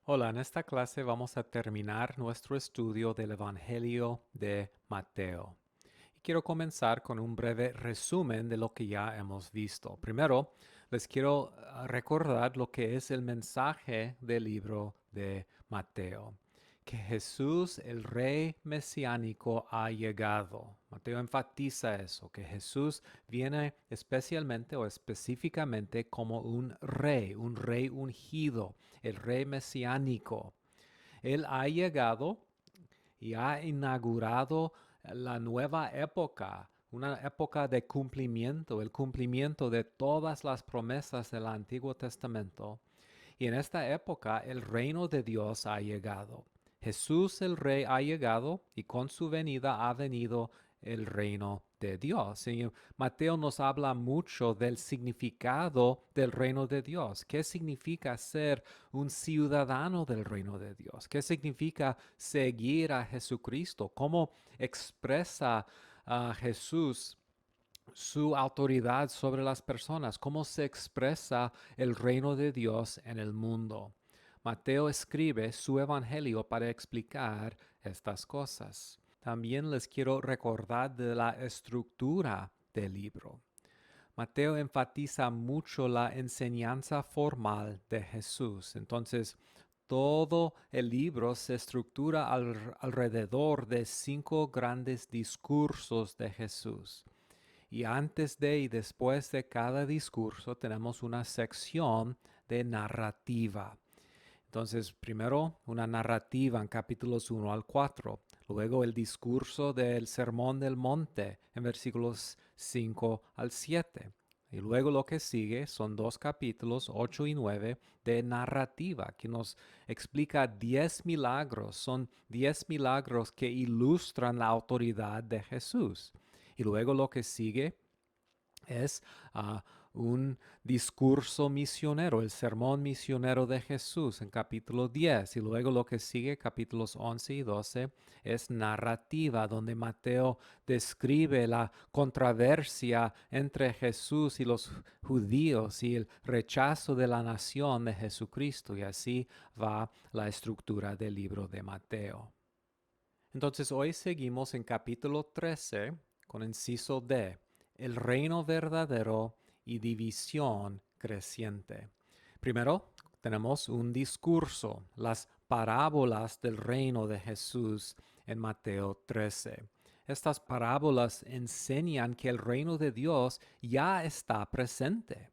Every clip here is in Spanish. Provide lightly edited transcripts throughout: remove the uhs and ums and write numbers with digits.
Hola, en esta clase vamos a terminar nuestro estudio del Evangelio de Mateo. Y quiero comenzar con un breve resumen de lo que ya hemos visto. Primero, les quiero recordar lo que es el mensaje del libro de Mateo, que Jesús, el rey mesiánico, ha llegado. Mateo enfatiza eso, que Jesús viene especialmente o específicamente como un rey ungido, el rey mesiánico. Él ha llegado y ha inaugurado la nueva época, una época de cumplimiento, el cumplimiento de todas las promesas del Antiguo Testamento. Y en esta época el reino de Dios ha llegado. Jesús el Rey ha llegado y con su venida ha venido el reino de Dios. Y Mateo nos habla mucho del significado del reino de Dios. ¿Qué significa ser un ciudadano del reino de Dios? ¿Qué significa seguir a Jesucristo? ¿Cómo expresa a Jesús su autoridad sobre las personas? ¿Cómo se expresa el reino de Dios en el mundo? Mateo escribe su evangelio para explicar estas cosas. También les quiero recordar de la estructura del libro. Mateo enfatiza mucho la enseñanza formal de Jesús. Entonces, todo el libro se estructura alrededor de 5 grandes discursos de Jesús. Y antes de y después de cada discurso tenemos una sección de narrativa. Entonces, primero una narrativa en capítulos 1 al 4, luego el discurso del Sermón del Monte en versículos 5 al 7. Y luego lo que sigue son 2 capítulos, 8 y 9, de narrativa, que nos explica 10 milagros. Son 10 milagros que ilustran la autoridad de Jesús. Y luego lo que sigue es un discurso misionero, el sermón misionero de Jesús en capítulo 10. Y luego lo que sigue, capítulos 11 y 12, es narrativa, donde Mateo describe la controversia entre Jesús y los judíos y el rechazo de la nación de Jesucristo. Y así va la estructura del libro de Mateo. Entonces hoy seguimos en capítulo 13 con inciso D, el reino verdadero y división creciente. Primero tenemos un discurso, las parábolas del reino de Jesús en Mateo 13. Estas parábolas enseñan que el reino de Dios ya está presente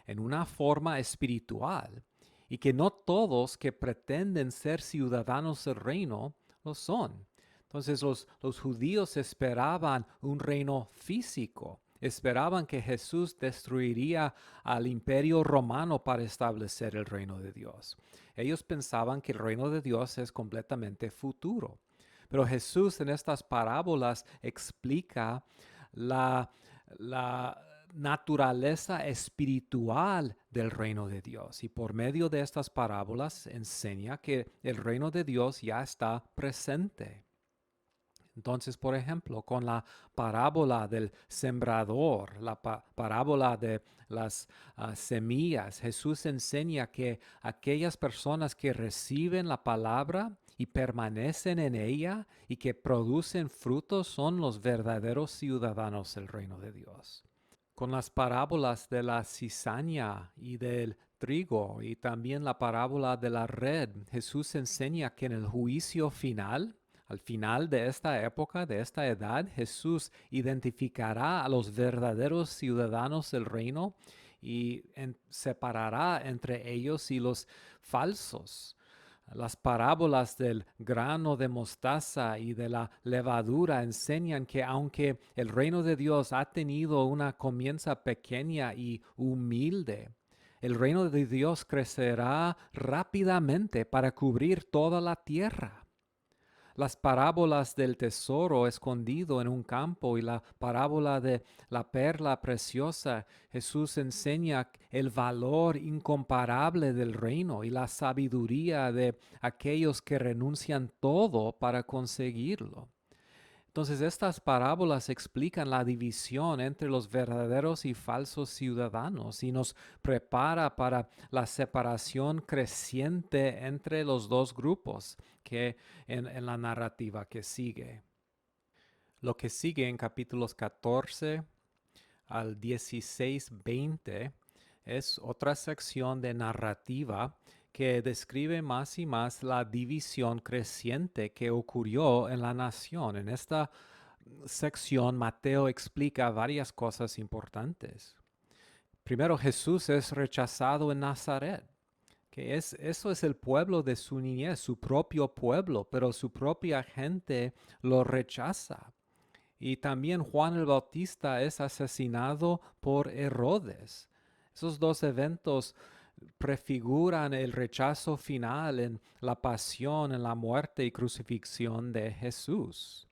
en una forma espiritual y que no todos que pretenden ser ciudadanos del reino lo son. Entonces los judíos esperaban un reino físico, esperaban que Jesús destruiría al imperio romano para establecer el reino de Dios. Ellos pensaban que el reino de Dios es completamente futuro. Pero Jesús en estas parábolas explica la, la naturaleza espiritual del reino de Dios y por medio de estas parábolas enseña que el reino de Dios ya está presente. Entonces, por ejemplo, con la parábola del sembrador, la parábola de las semillas, Jesús enseña que aquellas personas que reciben la palabra y permanecen en ella y que producen frutos son los verdaderos ciudadanos del reino de Dios. Con las parábolas de la cizaña y del trigo y también la parábola de la red, Jesús enseña que en el juicio final, al final de esta época, de esta edad, Jesús identificará a los verdaderos ciudadanos del reino y separará entre ellos y los falsos. Las parábolas del grano de mostaza y de la levadura enseñan que aunque el reino de Dios ha tenido una comienza pequeña y humilde, el reino de Dios crecerá rápidamente para cubrir toda la tierra. Las parábolas del tesoro escondido en un campo y la parábola de la perla preciosa, Jesús enseña el valor incomparable del reino y la sabiduría de aquellos que renuncian todo para conseguirlo. Entonces, estas parábolas explican la división entre los verdaderos y falsos ciudadanos y nos prepara para la separación creciente entre los dos grupos que en la narrativa que sigue. Lo que sigue en capítulos 14 al 16-20 es otra sección de narrativa que describe más y más la división creciente que ocurrió en la nación. En esta sección, Mateo explica varias cosas importantes. Primero, Jesús es rechazado en Nazaret, eso es el pueblo de su niñez, su propio pueblo, pero su propia gente lo rechaza. Y también Juan el Bautista es asesinado por Herodes. Esos dos eventos prefiguran el rechazo final en la pasión, en la muerte y crucifixión de Jesús.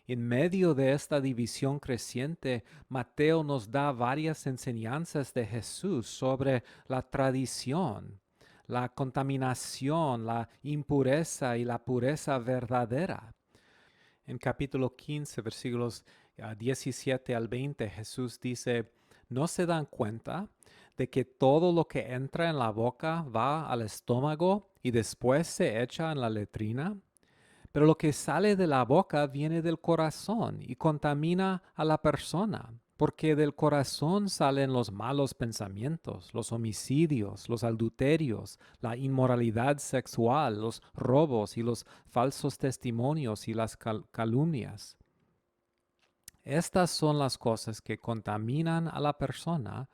En medio de esta división creciente, Mateo nos da varias enseñanzas de Jesús sobre la tradición, la contaminación, la impureza y la pureza verdadera. En capítulo 15, versículos 17 al 20, Jesús dice, ¿no se dan cuenta de que todo lo que entra en la boca va al estómago y después se echa en la letrina? Pero lo que sale de la boca viene del corazón y contamina a la persona, porque del corazón salen los malos pensamientos, los homicidios, los adulterios, la inmoralidad sexual, los robos y los falsos testimonios y las calumnias. Estas son las cosas que contaminan a la persona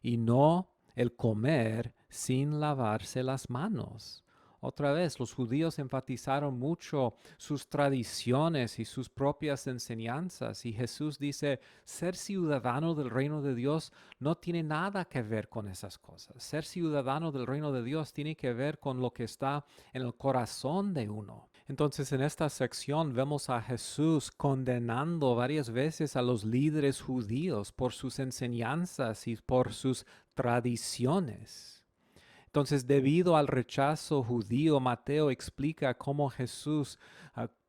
y no el comer sin lavarse las manos. Otra vez, los judíos enfatizaron mucho sus tradiciones y sus propias enseñanzas, y Jesús dice, ser ciudadano del reino de Dios no tiene nada que ver con esas cosas. Ser ciudadano del reino de Dios tiene que ver con lo que está en el corazón de uno. Entonces, en esta sección vemos a Jesús condenando varias veces a los líderes judíos por sus enseñanzas y por sus tradiciones. Entonces, debido al rechazo judío, Mateo explica cómo Jesús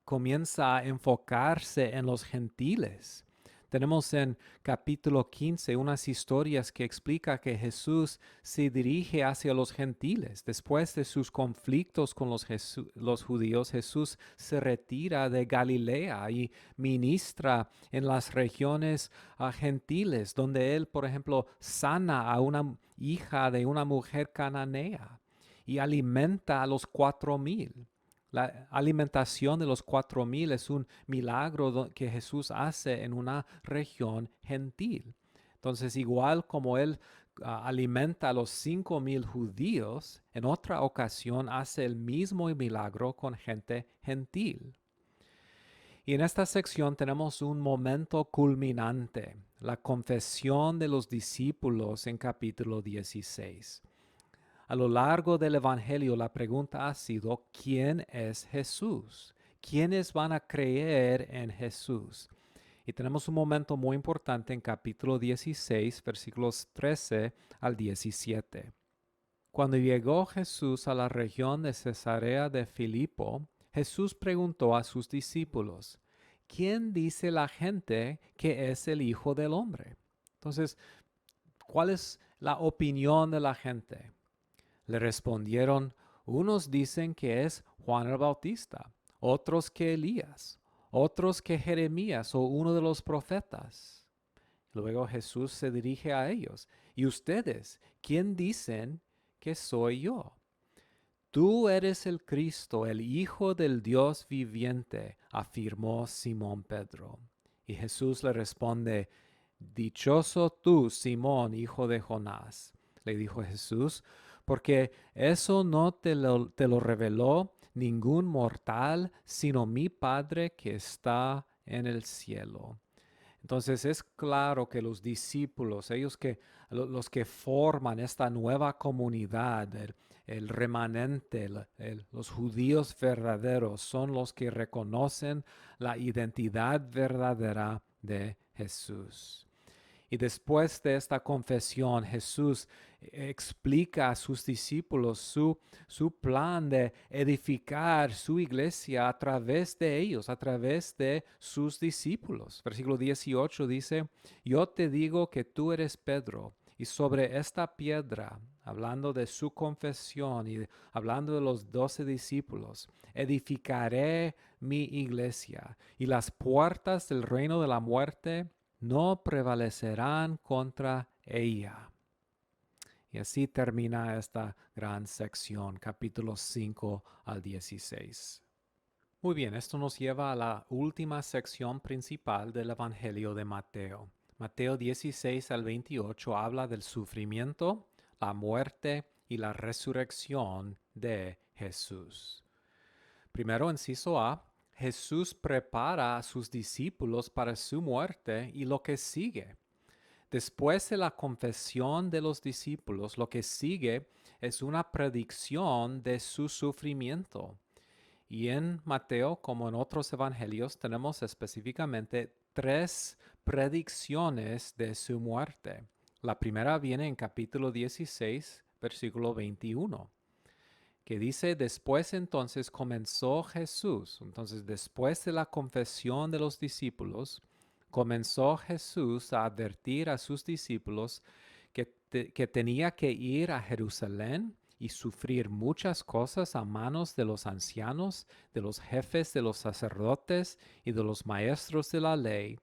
comienza a enfocarse en los gentiles. Tenemos en capítulo 15 unas historias que explica que Jesús se dirige hacia los gentiles. Después de sus conflictos con los judíos, Jesús se retira de Galilea y ministra en las regiones gentiles, donde él, por ejemplo, sana a una hija de una mujer cananea y alimenta a los 4,000. La alimentación de los 4,000 es un milagro que Jesús hace en una región gentil. Entonces, igual como él alimenta a los 5,000 judíos, en otra ocasión hace el mismo milagro con gente gentil. Y en esta sección tenemos un momento culminante, la confesión de los discípulos en capítulo 16. A lo largo del Evangelio la pregunta ha sido, ¿quién es Jesús? ¿Quiénes van a creer en Jesús? Y tenemos un momento muy importante en capítulo 16, versículos 13 al 17. Cuando llegó Jesús a la región de Cesarea de Filipo, Jesús preguntó a sus discípulos, ¿quién dice la gente que es el Hijo del Hombre? Entonces, ¿cuál es la opinión de la gente? Le respondieron, unos dicen que es Juan el Bautista, otros que Elías, otros que Jeremías o uno de los profetas. Luego Jesús se dirige a ellos, ¿y ustedes quién dicen que soy yo? Tú eres el Cristo, el Hijo del Dios viviente, afirmó Simón Pedro. Y Jesús le responde, dichoso tú, Simón, hijo de Jonás, le dijo Jesús, porque eso no te lo reveló ningún mortal, sino mi Padre que está en el cielo. Entonces es claro que los discípulos, los que forman esta nueva comunidad, el remanente, los judíos verdaderos, son los que reconocen la identidad verdadera de Jesús. Y después de esta confesión, Jesús explica a sus discípulos su plan de edificar su iglesia a través de ellos, a través de sus discípulos. Versículo 18 dice, yo te digo que tú eres Pedro, y sobre esta piedra, hablando de su confesión y hablando de los 12 discípulos, edificaré mi iglesia, y las puertas del reino de la muerte no prevalecerán contra ella. Y así termina esta gran sección, capítulos 5 al 16. Muy bien, esto nos lleva a la última sección principal del Evangelio de Mateo. Mateo 16 al 28 habla del sufrimiento, la muerte y la resurrección de Jesús. Primero, inciso A, Jesús prepara a sus discípulos para su muerte y lo que sigue. Después de la confesión de los discípulos, lo que sigue es una predicción de su sufrimiento. Y en Mateo, como en otros evangelios, tenemos específicamente 3 predicciones de su muerte. La primera viene en capítulo 16, versículo 21, que dice, después entonces comenzó Jesús. Entonces, después de la confesión de los discípulos, comenzó Jesús a advertir a sus discípulos que tenía que ir a Jerusalén y sufrir muchas cosas a manos de los ancianos, de los jefes de los sacerdotes y de los maestros de la ley,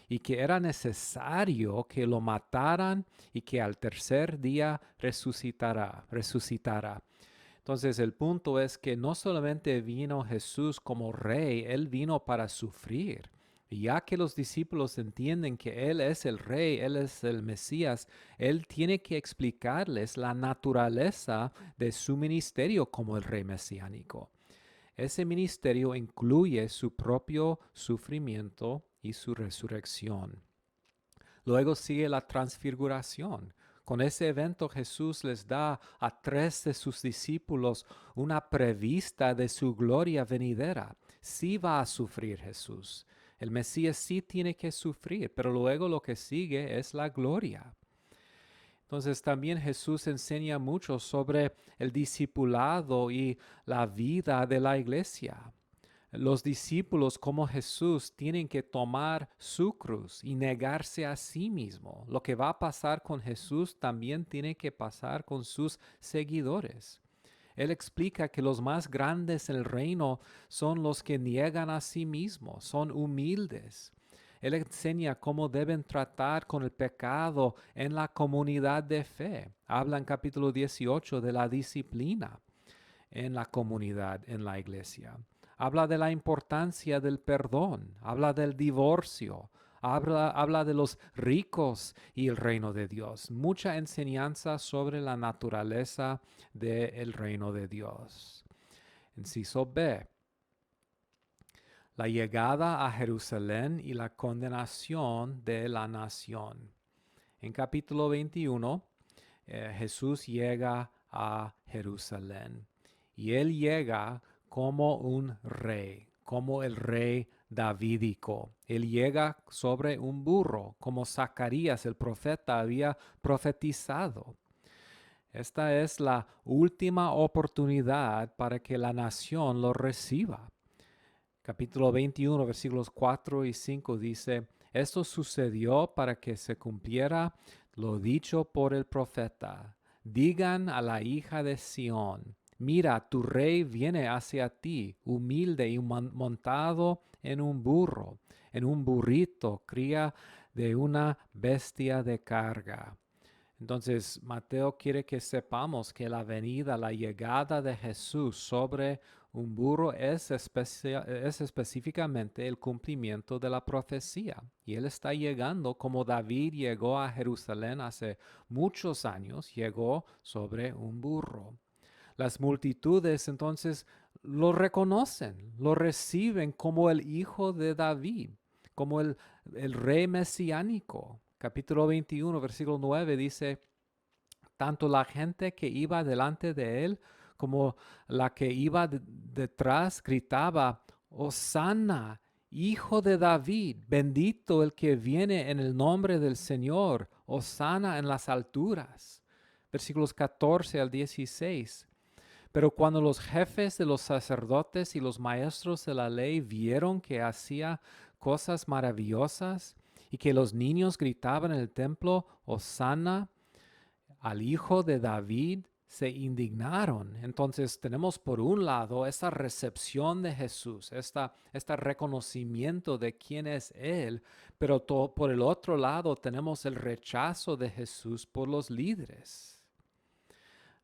y que era necesario que lo mataran y que al tercer día resucitara. Entonces el punto es que no solamente vino Jesús como rey, Él vino para sufrir. Y ya que los discípulos entienden que Él es el rey, Él es el Mesías, Él tiene que explicarles la naturaleza de su ministerio como el rey mesiánico. Ese ministerio incluye su propio sufrimiento y su resurrección. Luego sigue la transfiguración. Con ese evento Jesús les da a 3 de sus discípulos una prevista de su gloria venidera. Sí va a sufrir Jesús. El Mesías sí tiene que sufrir, pero luego lo que sigue es la gloria. Entonces también Jesús enseña mucho sobre el discipulado y la vida de la iglesia. Los discípulos como Jesús tienen que tomar su cruz y negarse a sí mismo. Lo que va a pasar con Jesús también tiene que pasar con sus seguidores. Él explica que los más grandes en el reino son los que niegan a sí mismos, son humildes. Él enseña cómo deben tratar con el pecado en la comunidad de fe. Habla en capítulo 18 de la disciplina en la comunidad, en la iglesia. Habla de la importancia del perdón, habla del divorcio, habla de los ricos y el reino de Dios. Mucha enseñanza sobre la naturaleza del reino de Dios. Inciso B. La llegada a Jerusalén y la condenación de la nación. En capítulo 21, Jesús llega a Jerusalén. Y él llega como un rey, como el rey davídico. Él llega sobre un burro, como Zacarías el profeta había profetizado. Esta es la última oportunidad para que la nación lo reciba. Capítulo 21, versículos 4 y 5 dice, esto sucedió para que se cumpliera lo dicho por el profeta. Digan a la hija de Sión, mira, tu rey viene hacia ti, humilde y montado en un burro, en un burrito, cría de una bestia de carga. Entonces, Mateo quiere que sepamos que la venida, la llegada de Jesús sobre un burro es específicamente el cumplimiento de la profecía. Y Él está llegando como David llegó a Jerusalén hace muchos años, llegó sobre un burro. Las multitudes entonces lo reconocen, lo reciben como el hijo de David, como el rey mesiánico. Capítulo 21, versículo 9 dice, tanto la gente que iba delante de él como la que iba detrás gritaba, Hosanna, Hijo de David, bendito el que viene en el nombre del Señor, hosana en las alturas. Versículos 14 al 16. Pero cuando los jefes de los sacerdotes y los maestros de la ley vieron que hacía cosas maravillosas y que los niños gritaban en el templo, hosana al hijo de David, se indignaron. Entonces tenemos por un lado esta recepción de Jesús, este reconocimiento de quién es Él, pero por el otro lado tenemos el rechazo de Jesús por los líderes.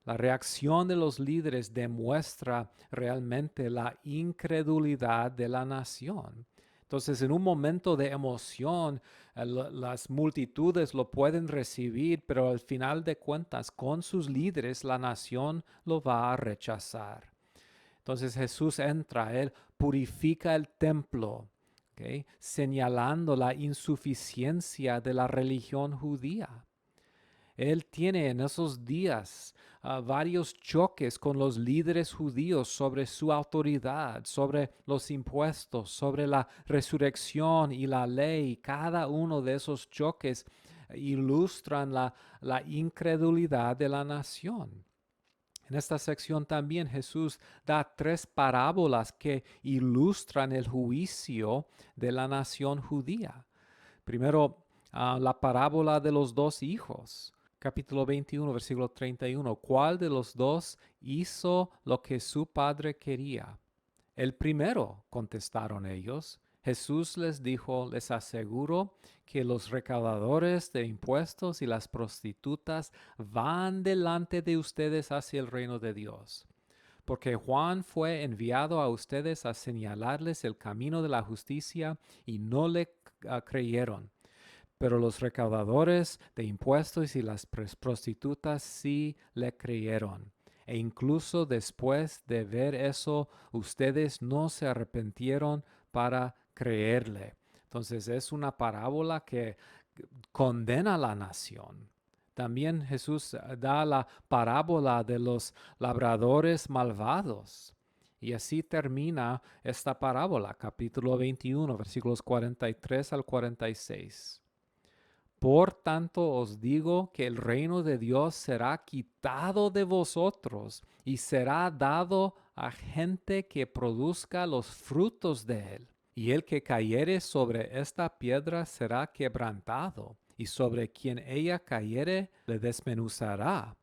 La reacción de los líderes demuestra realmente la incredulidad de la nación. Entonces, en un momento de emoción, las multitudes lo pueden recibir, pero al final de cuentas, con sus líderes, la nación lo va a rechazar. Entonces Jesús entra, Él purifica el templo, ¿ok? Señalando la insuficiencia de la religión judía. Él tiene en esos días varios choques con los líderes judíos sobre su autoridad, sobre los impuestos, sobre la resurrección y la ley. Cada uno de esos choques ilustran la incredulidad de la nación. En esta sección también Jesús da tres parábolas que ilustran el juicio de la nación judía. Primero, la parábola de los dos hijos. Capítulo 21, versículo 31. ¿Cuál de los dos hizo lo que su padre quería? El primero, contestaron ellos. Jesús les dijo, les aseguro que los recaudadores de impuestos y las prostitutas van delante de ustedes hacia el reino de Dios. Porque Juan fue enviado a ustedes a señalarles el camino de la justicia y no le creyeron. Pero los recaudadores de impuestos y las prostitutas sí le creyeron. E incluso después de ver eso, ustedes no se arrepintieron para creerle. Entonces es una parábola que condena a la nación. También Jesús da la parábola de los labradores malvados. Y así termina esta parábola, capítulo 21, versículos 43 al 46. Por tanto os digo que el reino de Dios será quitado de vosotros y será dado a gente que produzca los frutos de él. Y el que cayere sobre esta piedra será quebrantado, y sobre quien ella cayere le desmenuzará.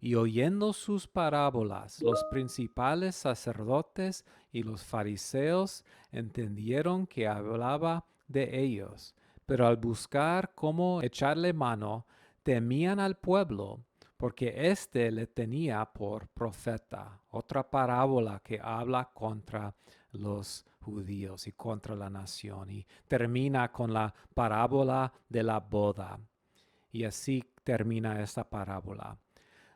Y oyendo sus parábolas, los principales sacerdotes y los fariseos entendieron que hablaba de ellos, pero al buscar cómo echarle mano, temían al pueblo, porque éste le tenía por profeta. Otra parábola que habla contra los judíos y contra la nación. Y termina con la parábola de la boda. Y así termina esta parábola.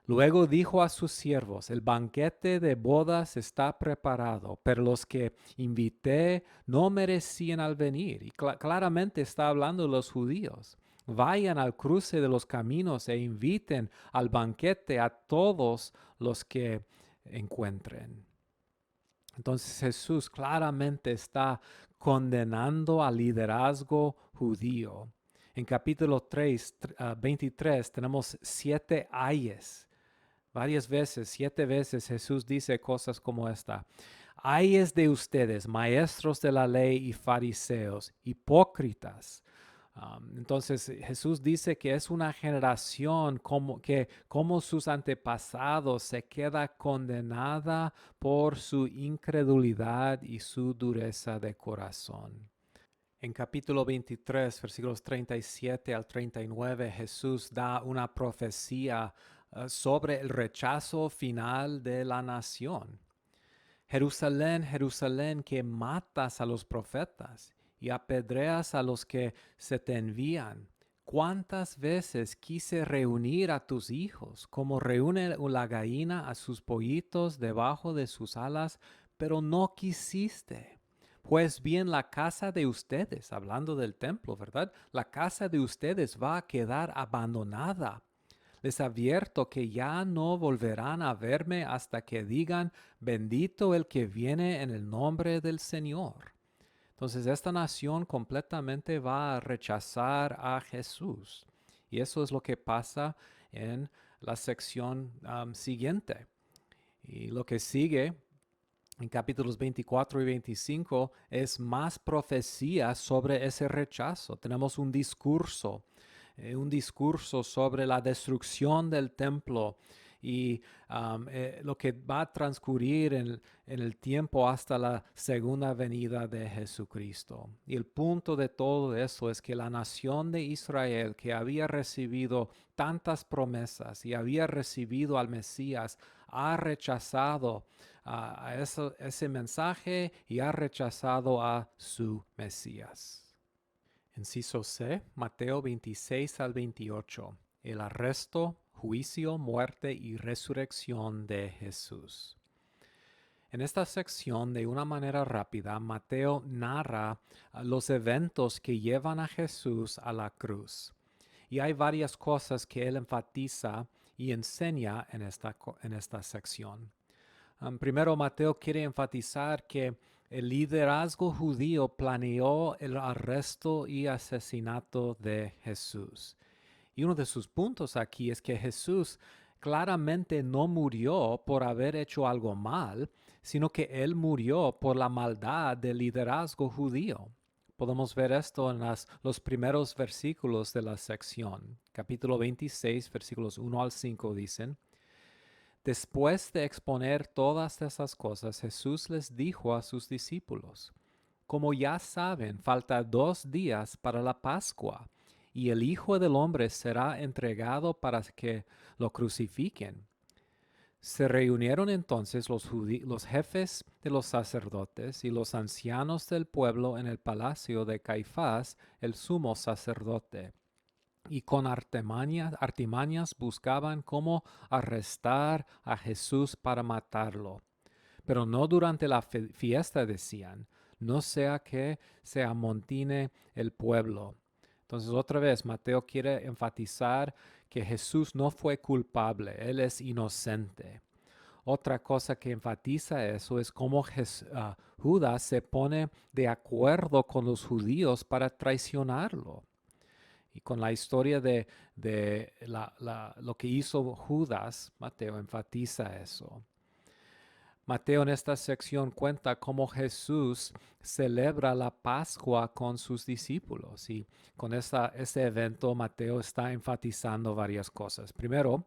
Luego dijo a sus siervos, el banquete de bodas está preparado, pero los que invité no merecían al venir. Y claramente está hablando de los judíos. Vayan al cruce de los caminos e inviten al banquete a todos los que encuentren. Entonces Jesús claramente está condenando al liderazgo judío. En capítulo 3, 23 tenemos 7 ayes. Varias veces, 7 veces Jesús dice cosas como esta. Ayes de ustedes, maestros de la ley y fariseos, hipócritas. Entonces Jesús dice que es una generación como sus antepasados se queda condenada por su incredulidad y su dureza de corazón. En capítulo 23, versículos 37 al 39, Jesús da una profecía sobre el rechazo final de la nación. Jerusalén, Jerusalén, que matas a los profetas y apedreas a los que se te envían. ¿Cuántas veces quise reunir a tus hijos, como reúne la gallina a sus pollitos debajo de sus alas, pero no quisiste? Pues bien, la casa de ustedes, hablando del templo, ¿verdad? La casa de ustedes va a quedar abandonada. Les advierto que ya no volverán a verme hasta que digan, bendito el que viene en el nombre del Señor. Entonces esta nación completamente va a rechazar a Jesús. Y eso es lo que pasa en la sección siguiente. Y lo que sigue en capítulos 24 y 25 es más profecía sobre ese rechazo. Tenemos un discurso sobre la destrucción del templo y lo que va a transcurrir en el tiempo hasta la segunda venida de Jesucristo. Y el punto de todo eso es que la nación de Israel, que había recibido tantas promesas y había recibido al Mesías, ha rechazado ese mensaje y ha rechazado a su Mesías. Inciso C, Mateo 26 al 28. El arresto, juicio, muerte y resurrección de Jesús. En esta sección, de una manera rápida, Mateo narra los eventos que llevan a Jesús a la cruz. Y hay varias cosas que él enfatiza y enseña en esta sección. Primero, Mateo quiere enfatizar que el liderazgo judío planeó el arresto y asesinato de Jesús. Y uno de sus puntos aquí es que Jesús claramente no murió por haber hecho algo mal, sino que él murió por la maldad del liderazgo judío. Podemos ver esto en los primeros versículos de la sección. Capítulo 26, versículos 1 al 5 dicen: Después de exponer todas esas cosas, Jesús les dijo a sus discípulos: Como ya saben, falta 2 días para la Pascua, y el Hijo del Hombre será entregado para que lo crucifiquen. Se reunieron entonces los jefes de los sacerdotes y los ancianos del pueblo en el palacio de Caifás, el sumo sacerdote, y con artimañas buscaban cómo arrestar a Jesús para matarlo. Pero no durante la fiesta, decían, no sea que se amontine el pueblo. Entonces otra vez Mateo quiere enfatizar que Jesús no fue culpable, él es inocente. Otra cosa que enfatiza eso es cómo Judas se pone de acuerdo con los judíos para traicionarlo. Y con la historia de lo que hizo Judas, Mateo enfatiza eso. Mateo en esta sección cuenta cómo Jesús celebra la Pascua con sus discípulos. Y con este evento Mateo está enfatizando varias cosas. Primero,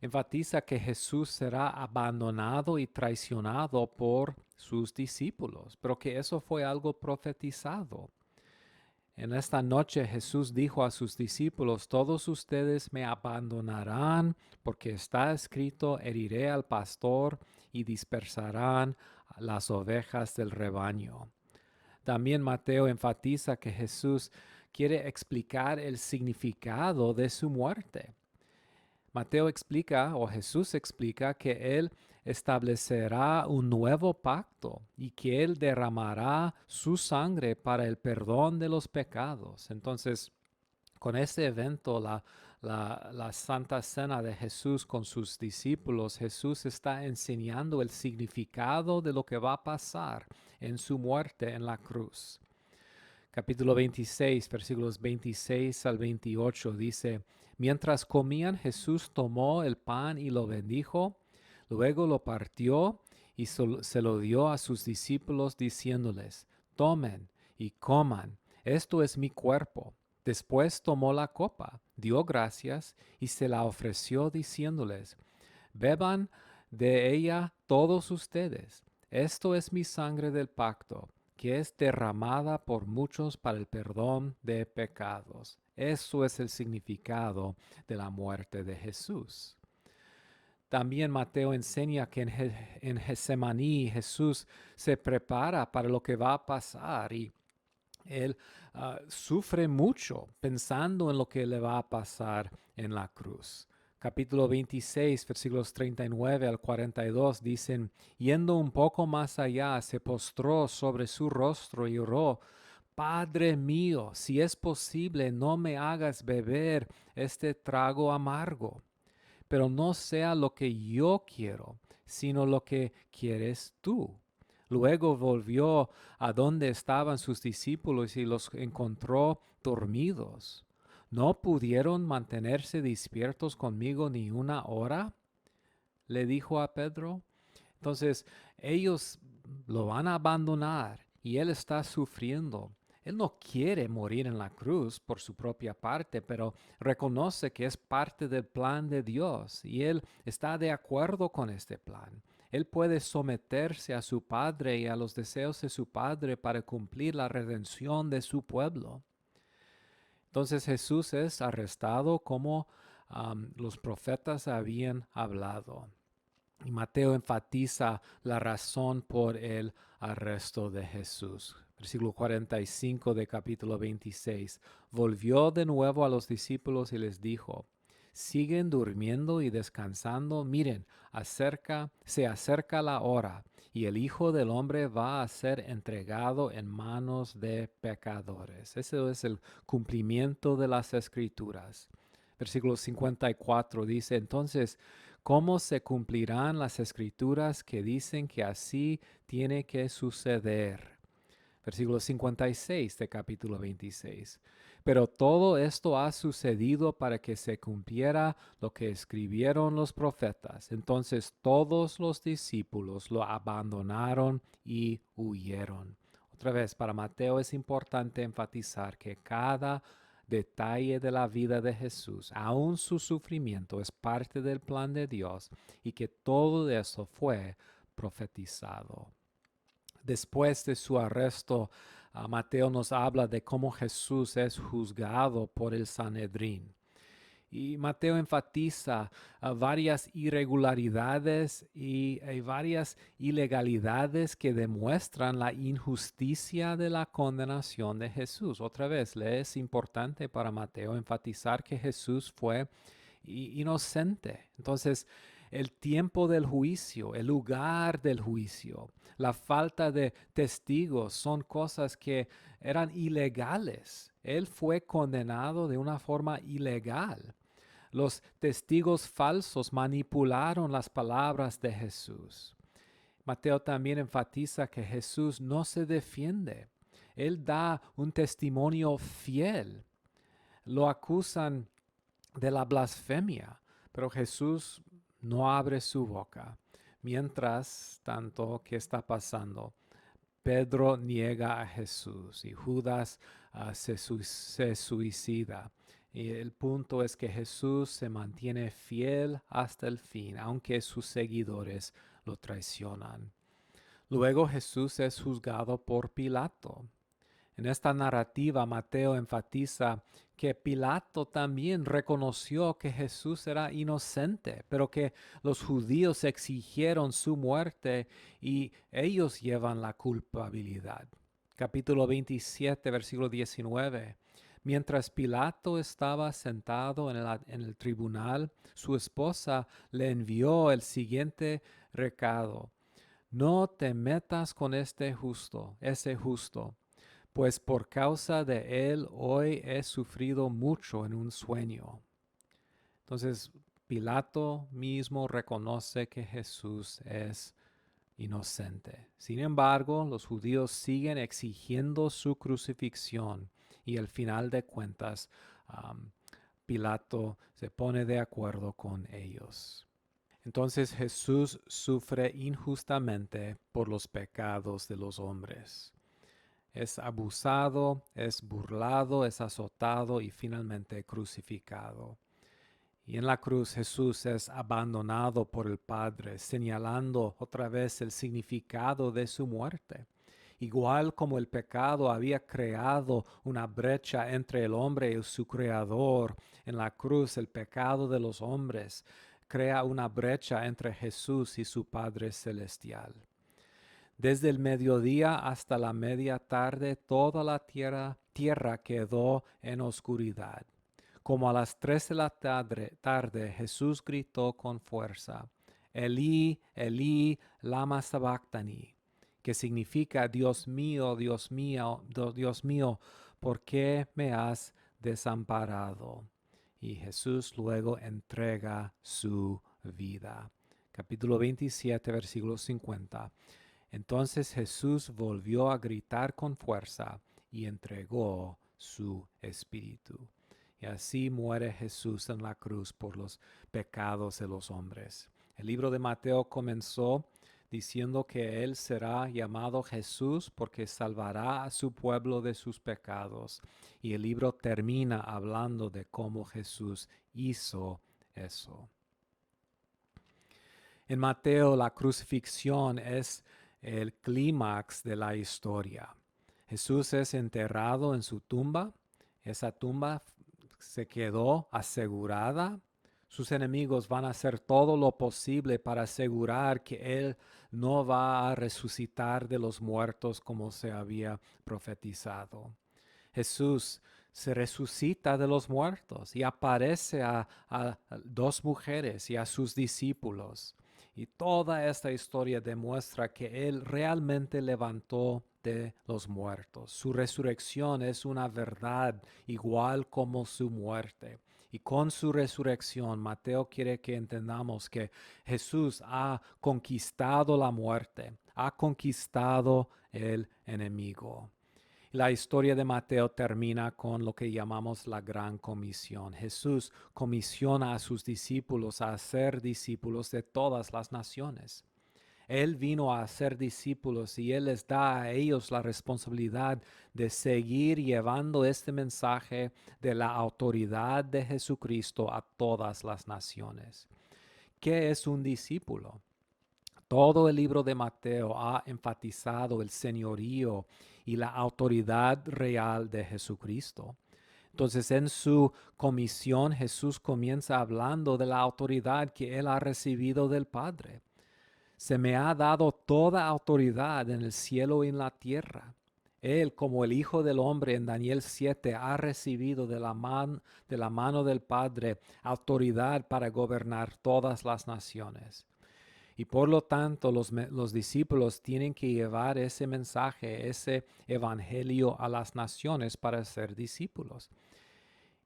enfatiza que Jesús será abandonado y traicionado por sus discípulos, pero que eso fue algo profetizado. En esta noche Jesús dijo a sus discípulos: Todos ustedes me abandonarán, porque está escrito: heriré al pastor y dispersarán las ovejas del rebaño. También Mateo enfatiza que Jesús quiere explicar el significado de su muerte. Mateo explica, o Jesús explica, que Él establecerá un nuevo pacto y que Él derramará su sangre para el perdón de los pecados. Entonces, con este evento, la Santa Cena de Jesús con sus discípulos, Jesús está enseñando el significado de lo que va a pasar en su muerte en la cruz. Capítulo 26, versículos 26 al 28 dice: Mientras comían, Jesús tomó el pan y lo bendijo, luego lo partió y se lo dio a sus discípulos diciéndoles: Tomen y coman, esto es mi cuerpo. Después tomó la copa, dio gracias y se la ofreció diciéndoles: Beban de ella todos ustedes, esto es mi sangre del pacto, que es derramada por muchos para el perdón de pecados. Eso es el significado de la muerte de Jesús. También Mateo enseña que en Getsemaní Jesús se prepara para lo que va a pasar y él sufre mucho pensando en lo que le va a pasar en la cruz. Capítulo 26, versículos 39 al 42 dicen: Yendo un poco más allá, se postró sobre su rostro y oró: Padre mío, si es posible, no me hagas beber este trago amargo, pero no sea lo que yo quiero, sino lo que quieres tú. Luego volvió a donde estaban sus discípulos y los encontró dormidos. ¿No pudieron mantenerse despiertos conmigo ni una hora?, le dijo a Pedro. Entonces, ellos lo van a abandonar y él está sufriendo. Él no quiere morir en la cruz por su propia parte, pero reconoce que es parte del plan de Dios y él está de acuerdo con este plan. Él puede someterse a su Padre y a los deseos de su Padre para cumplir la redención de su pueblo. Entonces Jesús es arrestado como los profetas habían hablado. Y Mateo enfatiza la razón por el arresto de Jesús. Versículo 45 de capítulo 26. Volvió de nuevo a los discípulos y les dijo: ¿Siguen durmiendo y descansando? Miren, se acerca la hora, y el Hijo del Hombre va a ser entregado en manos de pecadores. Ese es el cumplimiento de las Escrituras. Versículo 54 dice: Entonces, ¿cómo se cumplirán las Escrituras que dicen que así tiene que suceder? Versículo 56 de capítulo 26. Pero todo esto ha sucedido para que se cumpliera lo que escribieron los profetas. Entonces todos los discípulos lo abandonaron y huyeron. Otra vez, para Mateo es importante enfatizar que cada detalle de la vida de Jesús, aun su sufrimiento, es parte del plan de Dios y que todo eso fue profetizado. Después de su arresto, Mateo nos habla de cómo Jesús es juzgado por el Sanedrín. Y Mateo enfatiza varias irregularidades y varias ilegalidades que demuestran la injusticia de la condenación de Jesús. Otra vez, le es importante para Mateo enfatizar que Jesús fue inocente. Entonces, el tiempo del juicio, el lugar del juicio, la falta de testigos son cosas que eran ilegales. Él fue condenado de una forma ilegal. Los testigos falsos manipularon las palabras de Jesús. Mateo también enfatiza que Jesús no se defiende. Él da un testimonio fiel. Lo acusan de la blasfemia, pero Jesús no abre su boca. Mientras tanto, ¿qué está pasando? Pedro niega a Jesús y Judas se suicida. Y el punto es que Jesús se mantiene fiel hasta el fin, aunque sus seguidores lo traicionan. Luego Jesús es juzgado por Pilato. En esta narrativa, Mateo enfatiza que Pilato también reconoció que Jesús era inocente, pero que los judíos exigieron su muerte y ellos llevan la culpabilidad. Capítulo 27, versículo 19. Mientras Pilato estaba sentado en el tribunal, su esposa le envió el siguiente recado: No te metas con ese justo, pues por causa de él hoy he sufrido mucho en un sueño. Entonces Pilato mismo reconoce que Jesús es inocente. Sin embargo, los judíos siguen exigiendo su crucifixión y al final de cuentas Pilato se pone de acuerdo con ellos. Entonces Jesús sufre injustamente por los pecados de los hombres. Es abusado, es burlado, es azotado y finalmente crucificado. Y en la cruz Jesús es abandonado por el Padre, señalando otra vez el significado de su muerte. Igual como el pecado había creado una brecha entre el hombre y su Creador, en la cruz el pecado de los hombres crea una brecha entre Jesús y su Padre Celestial. Desde el mediodía hasta la media tarde, toda la tierra quedó en oscuridad. Como a las 3 de la tarde, Jesús gritó con fuerza: Elí, Elí, lama sabactani, que significa: Dios mío, Dios mío, Dios mío, ¿por qué me has desamparado? Y Jesús luego entrega su vida. Capítulo 27, versículo 50. Entonces Jesús volvió a gritar con fuerza y entregó su espíritu. Y así muere Jesús en la cruz por los pecados de los hombres. El libro de Mateo comenzó diciendo que Él será llamado Jesús porque salvará a su pueblo de sus pecados. Y el libro termina hablando de cómo Jesús hizo eso. En Mateo, la crucifixión es el clímax de la historia. Jesús es enterrado en su tumba. Esa tumba se quedó asegurada. Sus enemigos van a hacer todo lo posible para asegurar que Él no va a resucitar de los muertos como se había profetizado. Jesús se resucita de los muertos y aparece a dos mujeres y a sus discípulos. Y toda esta historia demuestra que Él realmente levantó de los muertos. Su resurrección es una verdad igual como su muerte. Y con su resurrección, Mateo quiere que entendamos que Jesús ha conquistado la muerte, ha conquistado el enemigo. La historia de Mateo termina con lo que llamamos la gran comisión. Jesús comisiona a sus discípulos a ser discípulos de todas las naciones. Él vino a ser discípulos y Él les da a ellos la responsabilidad de seguir llevando este mensaje de la autoridad de Jesucristo a todas las naciones. ¿Qué es un discípulo? Todo el libro de Mateo ha enfatizado el señorío y la autoridad real de Jesucristo. Entonces, en su comisión, Jesús comienza hablando de la autoridad que Él ha recibido del Padre. Se me ha dado toda autoridad en el cielo y en la tierra. Él, como el Hijo del Hombre en Daniel 7, ha recibido de la mano del Padre autoridad para gobernar todas las naciones. Y por lo tanto, los discípulos tienen que llevar ese mensaje, ese evangelio a las naciones para ser discípulos.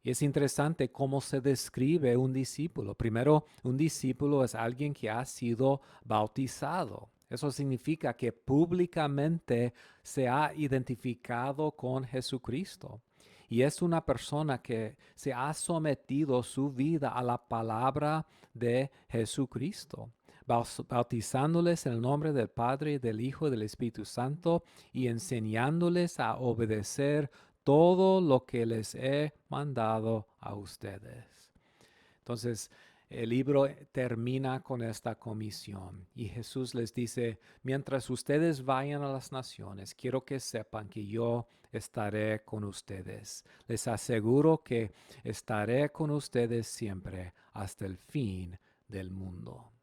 Y es interesante cómo se describe un discípulo. Primero, un discípulo es alguien que ha sido bautizado. Eso significa que públicamente se ha identificado con Jesucristo. Y es una persona que se ha sometido su vida a la palabra de Jesucristo, bautizándoles en el nombre del Padre, del Hijo y del Espíritu Santo y enseñándoles a obedecer todo lo que les he mandado a ustedes. Entonces, el libro termina con esta comisión y Jesús les dice, mientras ustedes vayan a las naciones, quiero que sepan que yo estaré con ustedes. Les aseguro que estaré con ustedes siempre hasta el fin del mundo.